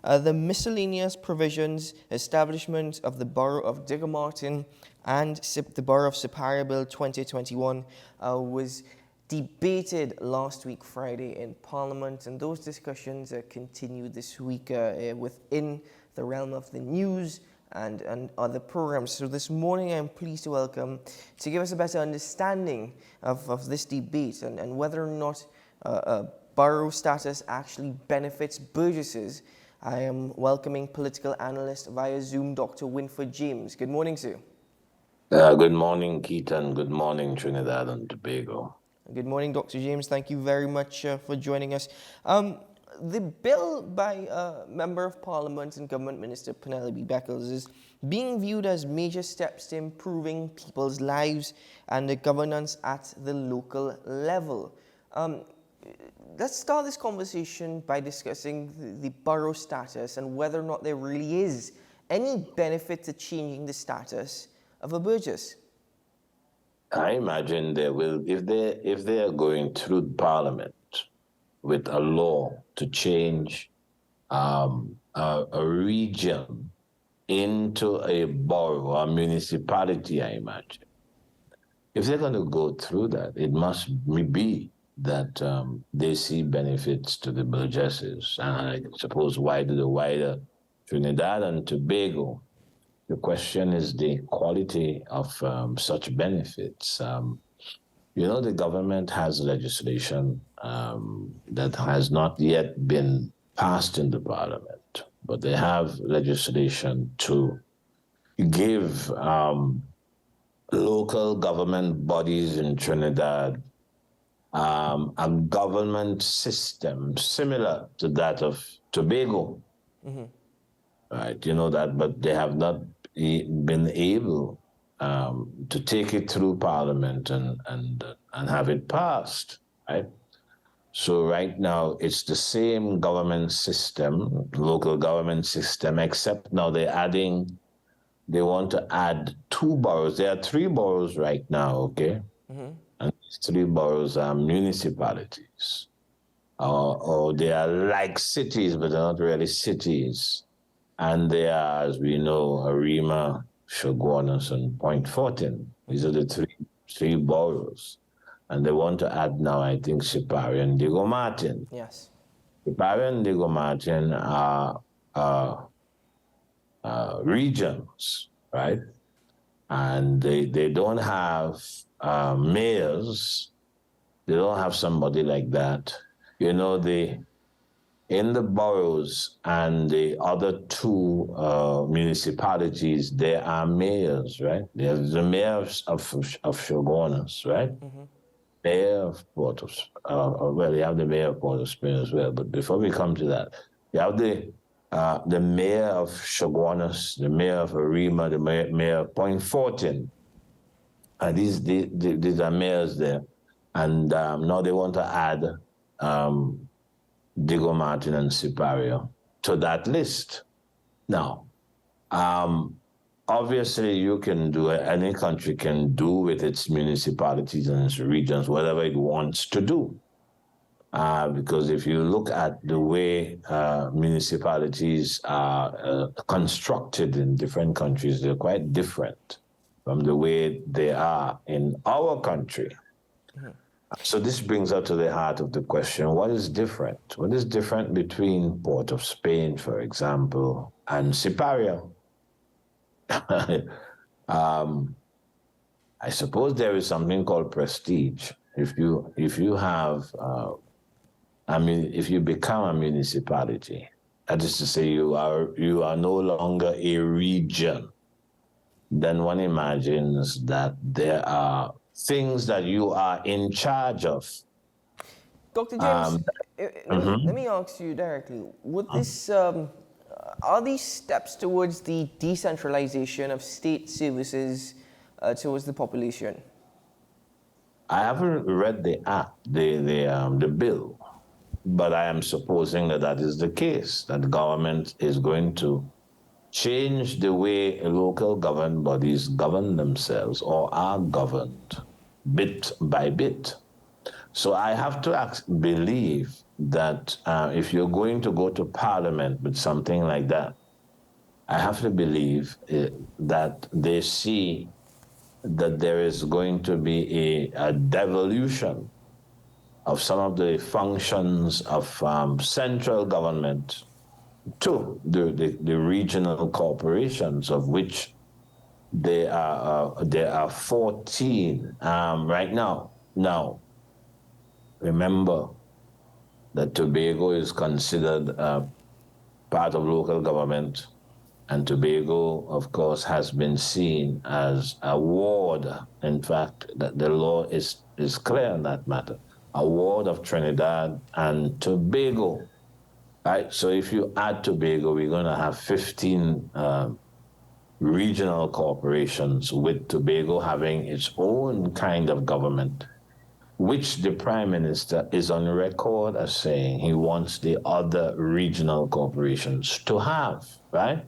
The Miscellaneous Provisions establishment of the Borough of Digger Martin and the Borough of Siparia Bill 2021 was debated last week Friday in Parliament, and those discussions continue this week within the realm of the news and other programs. So this morning I'm pleased to welcome, to give us a better understanding of this debate and whether or not borough status actually benefits burgesses, I am welcoming political analyst via Zoom, Dr. Winford James. Good morning, sir. Good morning, Keaton. Good morning, Trinidad and Tobago. Good morning, Dr. James. Thank you very much for joining us. The bill by Member of Parliament and Government Minister Penelope Beckles is being viewed as major steps to improving people's lives and the governance at the local level. Let's start this conversation by discussing the borough status and whether or not there really is any benefit to changing the status of a burgess. I imagine they will, if they are going through Parliament with a law to change a region into a borough, a municipality, I imagine. If they're going to go through that, it must be that they see benefits to the burgesses, and I suppose the wider Trinidad and Tobago. The question is the quality of such benefits. The government has legislation that has not yet been passed in the Parliament, but they have legislation to give local government bodies in Trinidad a government system similar to that of Tobago. Mm-hmm. Right, you know that, but they have not been able to take it through Parliament and have it passed, right? So right now it's the same government system, local government system, except now they want to add 2 boroughs. There are 3 boroughs right now, okay? Mm-hmm. And these 3 boroughs are municipalities. Or they are like cities, but they're not really cities. And they are, as we know, Arima, Shoguanas, and Point Fortin. These are the three boroughs. And they want to add now, I think, Siparia and Digger Martin. Yes. Siparia and Digger Martin are regions, right? And they don't have mayors. They don't have somebody like that. In the boroughs and the other 2 municipalities, there are mayors, right? There's the mayor of Shoguanas, right? Mm-hmm. Mayor of Port of, you have the mayor of Port of Spain as well. But before we come to that, you have the mayor of Shoguanas, the mayor of Arima, the mayor of Point Fortin. And these are mayors there. And now they want to add Digger Martin and Siparia to that list. Now, obviously any country can do with its municipalities and its regions whatever it wants to do. Because if you look at the way municipalities are constructed in different countries, they're quite different from the way they are in our country. Mm-hmm. So this brings us to the heart of the question, what is different? What is different between Port of Spain, for example, and Siparia? I suppose there is something called prestige. If you become a municipality, that is to say you are no longer a region, then one imagines that there are things that you are in charge of. Dr. James, let me ask you directly, are these steps towards the decentralization of state services towards the population? I haven't read the bill, but I am supposing that is the case, that the government is going to change the way local government bodies govern themselves or are governed bit by bit. So I have to believe that if you're going to go to Parliament with something like that, I have to believe that they see that there is going to be a devolution of some of the functions of central government to the regional corporations, of which there are 14 right now. Now, remember that Tobago is considered part of local government, and Tobago, of course, has been seen as a ward. In fact, that the law is clear on that matter. A ward of Trinidad and Tobago. Right? So if you add Tobago, we're going to have 15 regional corporations, with Tobago having its own kind of government, which the Prime Minister is on record as saying he wants the other regional corporations to have, right?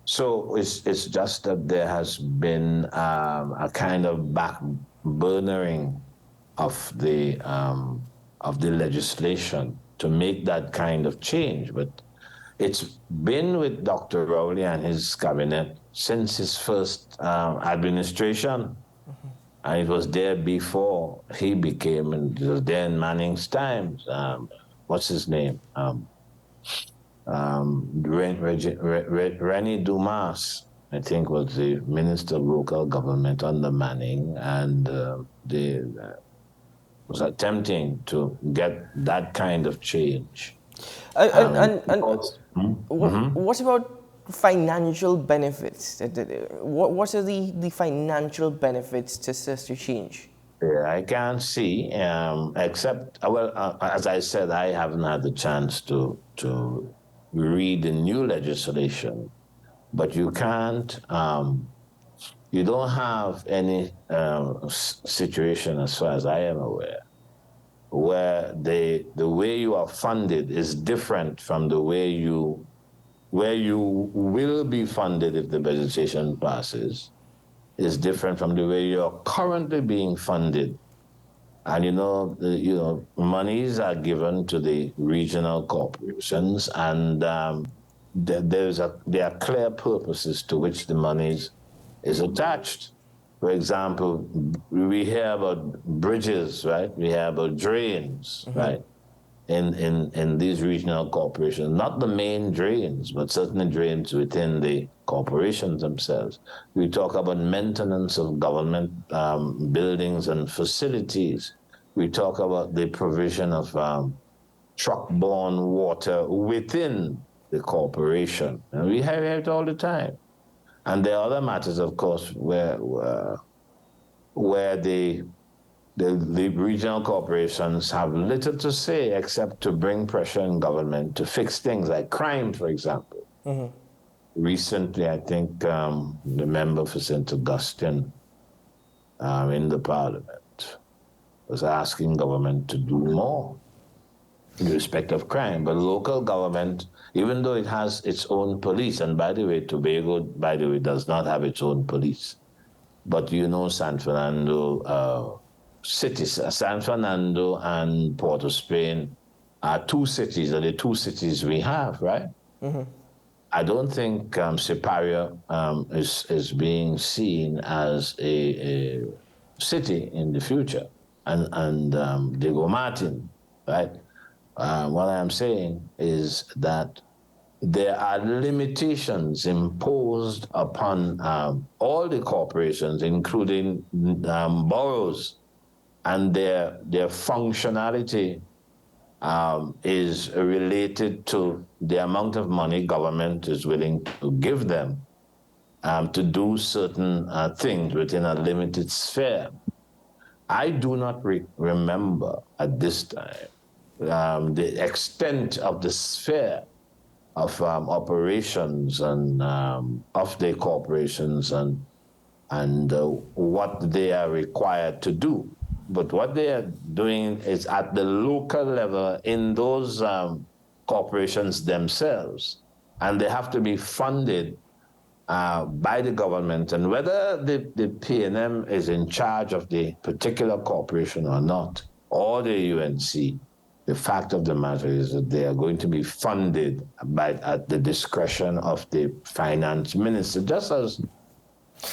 So it's just that there has been a kind of back burnering of the legislation to make that kind of change. But it's been with Dr. Rowley and his cabinet since his first administration. And it was there before he became, and it was there in Manning's times. What's his name? Rennie Dumas, I think, was the Minister of Local Government under Manning, and they was attempting to get that kind of change. And what about financial benefits? What are the financial benefits to such a change? Yeah, I can't see, except, well, as I said, I haven't had the chance to read the new legislation, but you can't, you don't have any situation, as far as I am aware, where the way you are funded is different from the way where you will be funded if the legislation passes, is different from the way you're currently being funded. And monies are given to the regional corporations, and there are clear purposes to which the monies is attached. For example, we hear about bridges, right? We hear about drains, right? In these regional corporations, not the main drains, but certainly drains within the corporations themselves. We talk about maintenance of government buildings and facilities. We talk about the provision of truck-borne water within the corporation. And we hear it all the time. And there are other matters, of course, where the regional corporations have little to say except to bring pressure on government to fix things like crime, for example. Recently, I think the member for St. Augustine in the parliament was asking government to do more in respect of crime. But local government, even though it has its own police, and by the way, Tobago, does not have its own police. But San Fernando cities, San Fernando and Port of Spain are the two cities we have, right? I don't think Siparia is being seen as a city in the future, and Diego Martin, right? What I'm saying is that there are limitations imposed upon all the corporations, including boroughs, and their functionality is related to the amount of money government is willing to give them to do certain things within a limited sphere. I do not remember at this time the extent of the sphere of operations and of the corporations and what they are required to do. But what they are doing is at the local level in those corporations themselves, and they have to be funded by the government. And whether the P&M is in charge of the particular corporation or not, or the UNC, the fact of the matter is that they are going to be funded at the discretion of the finance minister, just as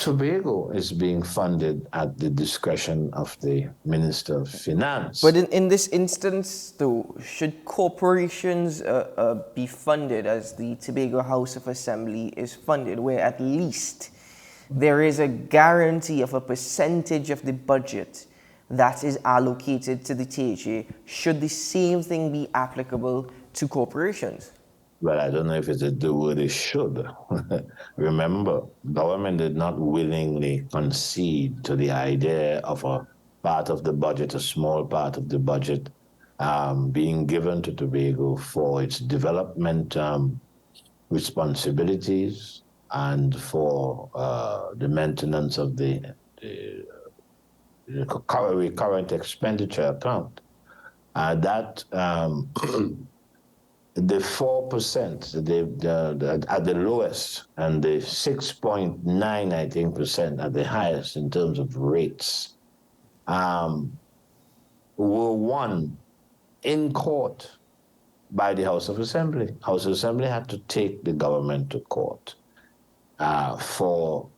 Tobago is being funded at the discretion of the Minister of But Finance. in this instance, though, should corporations be funded as the Tobago House of Assembly is funded, where at least there is a guarantee of a percentage of the budget that is allocated to the THA? Should the same thing be applicable to corporations? Well, I don't know if it's the word it should. Remember, government did not willingly concede to the idea of a part of the budget, a small part of the budget, being given to Tobago for its development responsibilities and for the maintenance of the current expenditure account. That the 4%, at the lowest, and the 6.9, I think, percent at the highest in terms of rates, were won in court by the House of Assembly. House of Assembly had to take the government to court for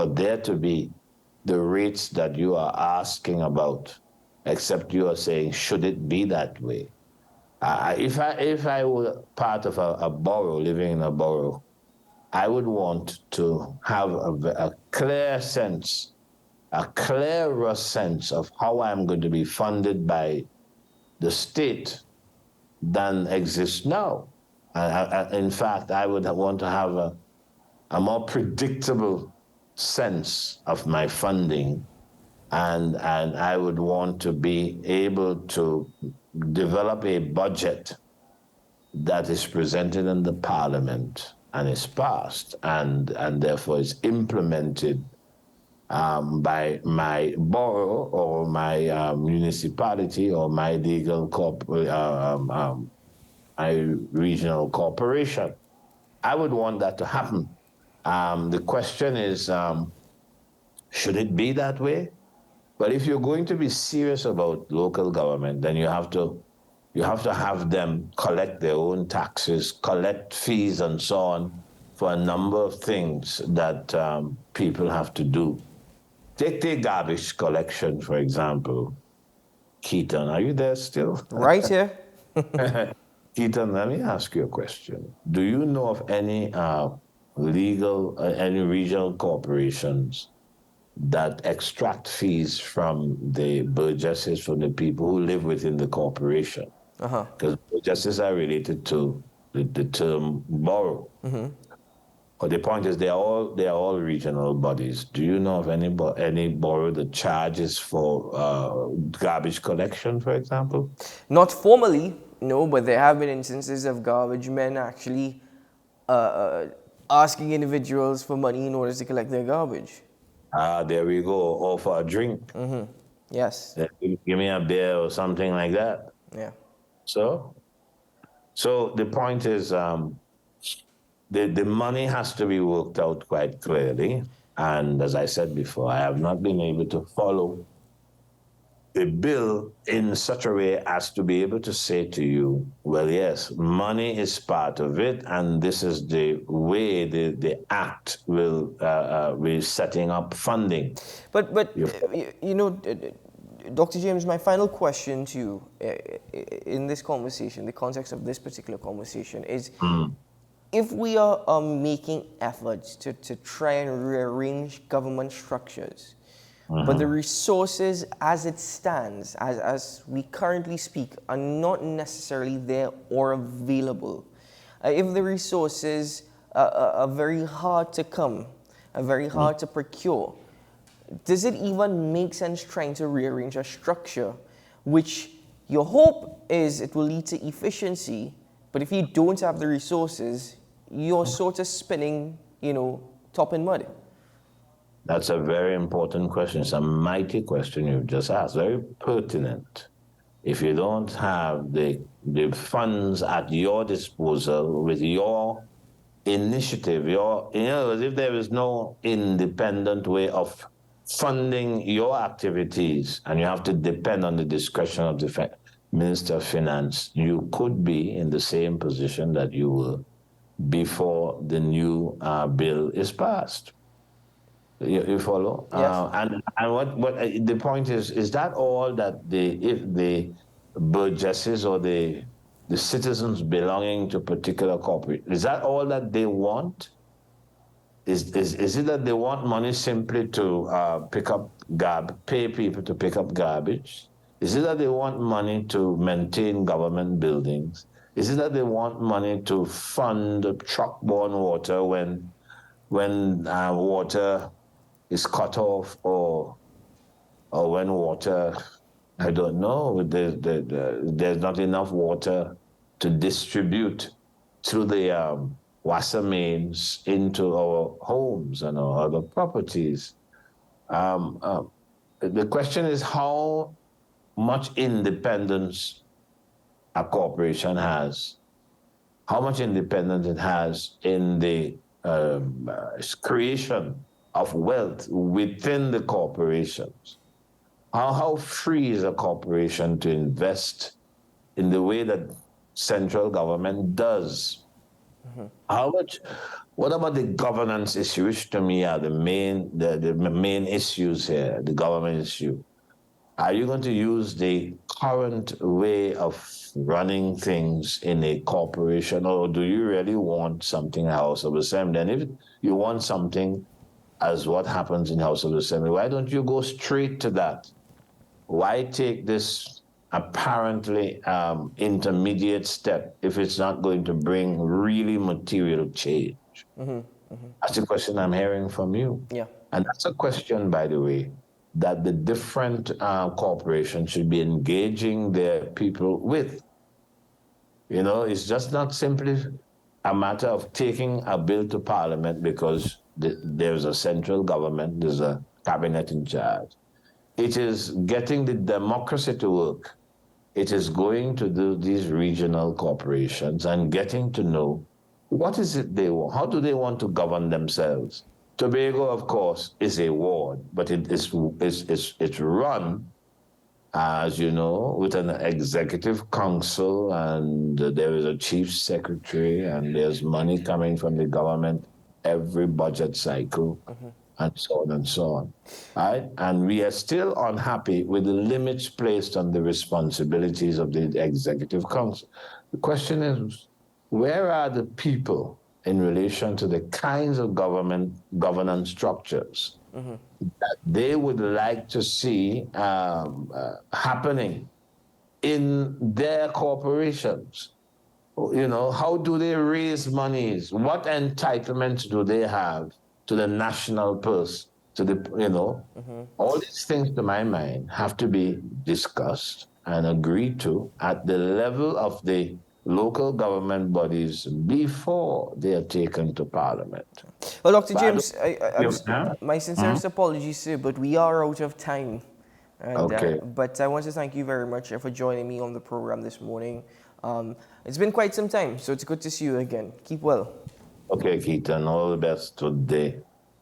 there to be the rates that you are asking about, except you are saying, should it be that way? If I were part of a borough, living in a borough, I would want to have a clear sense, a clearer sense of how I'm going to be funded by the state than exists now. In fact, I would want to have a more predictable sense of my funding, and I would want to be able to develop a budget that is presented in the parliament and is passed and therefore is implemented by my borough or my municipality or my my regional corporation. I would want that to happen. The question is, should it be that way? But if you're going to be serious about local government, then you have to have them collect their own taxes, collect fees, and so on for a number of things that people have to do. Take the garbage collection, for example. Keaton, are you there still? Right here. Keaton, let me ask you a question. Do you know of any any regional corporations that extract fees from the burgesses, from the people who live within the corporation? Because burgesses are related to the term borough. But the point is, they are all regional bodies. Do you know of any borough that charges for garbage collection, for example? Not formally, no, but there have been instances of garbage men actually asking individuals for money in order to collect their garbage. There we go. Or for a drink. Yes. Give me a beer or something like that. Yeah. So the point is, the money has to be worked out quite clearly. And as I said before, I have not been able to follow the bill in such a way as to be able to say to you, well, yes, money is part of it, and this is the way the act will be setting up funding. But you know, Dr. James, my final question to you in this conversation, the context of this particular conversation is, if we are making efforts to try and rearrange government structures, but the resources as it stands, as we currently speak, are not necessarily there or available, if the resources are very hard to come, are very hard to procure, does it even make sense trying to rearrange a structure which your hope is it will lead to efficiency, but if you don't have the resources, you're sort of spinning, top in mud? That's a very important question. It's a mighty question you've just asked, very pertinent. If you don't have the funds at your disposal with your initiative, if there is no independent way of funding your activities and you have to depend on the discretion of the Minister of Finance, you could be in the same position that you were before the new bill is passed. You follow? Yes. And what the point is that all that if the burgesses or the citizens belonging to particular corporate, is that all that they want? Is it that they want money simply to pay people to pick up garbage? Is it that they want money to maintain government buildings? Is it that they want money to fund truck-borne water when water is cut off, or when water, I don't know, there's not enough water to distribute through the wasser mains into our homes and our other properties. The question is how much independence a corporation has, how much independence it has in the creation of wealth within the corporations. How free is a corporation to invest in the way that central government does? How much? What about the governance issue, which to me are the main issues here, the government issue? Are you going to use the current way of running things in a corporation, or do you really want something in House of Assembly? And if you want something as what happens in House of Assembly, why don't you go straight to that? Why take this apparently intermediate step if it's not going to bring really material change? That's the question I'm hearing from you. Yeah. And that's a question, by the way, that the different corporations should be engaging their people with. You know, it's just not simply a matter of taking a bill to Parliament because there's a central government, there's a cabinet in charge. It is getting the democracy to work. It is going to these regional corporations and getting to know what is it they want. How do they want to govern themselves? Tobago, of course, is a ward, but it's run, as you know, with an executive council, and there is a chief secretary, and there's money coming from the government every budget cycle, and so on and so on. Right? And we are still unhappy with the limits placed on the responsibilities of the executive council. The question is, where are the people in relation to the kinds of governance structures that they would like to see happening in their corporations? You know, how do they raise monies? What entitlements do they have to the national purse? To the, you know, all these things, to my mind, have to be discussed and agreed to at the level of the local government bodies before they are taken to Parliament. Well, Dr. James, my Mm-hmm. sincerest apologies, sir, but we are out of time. And, Okay. But I want to thank you very much for joining me on the program this morning. It's been quite some time, so it's good to see you again. Keep well. Okay, Keaton, all the best today.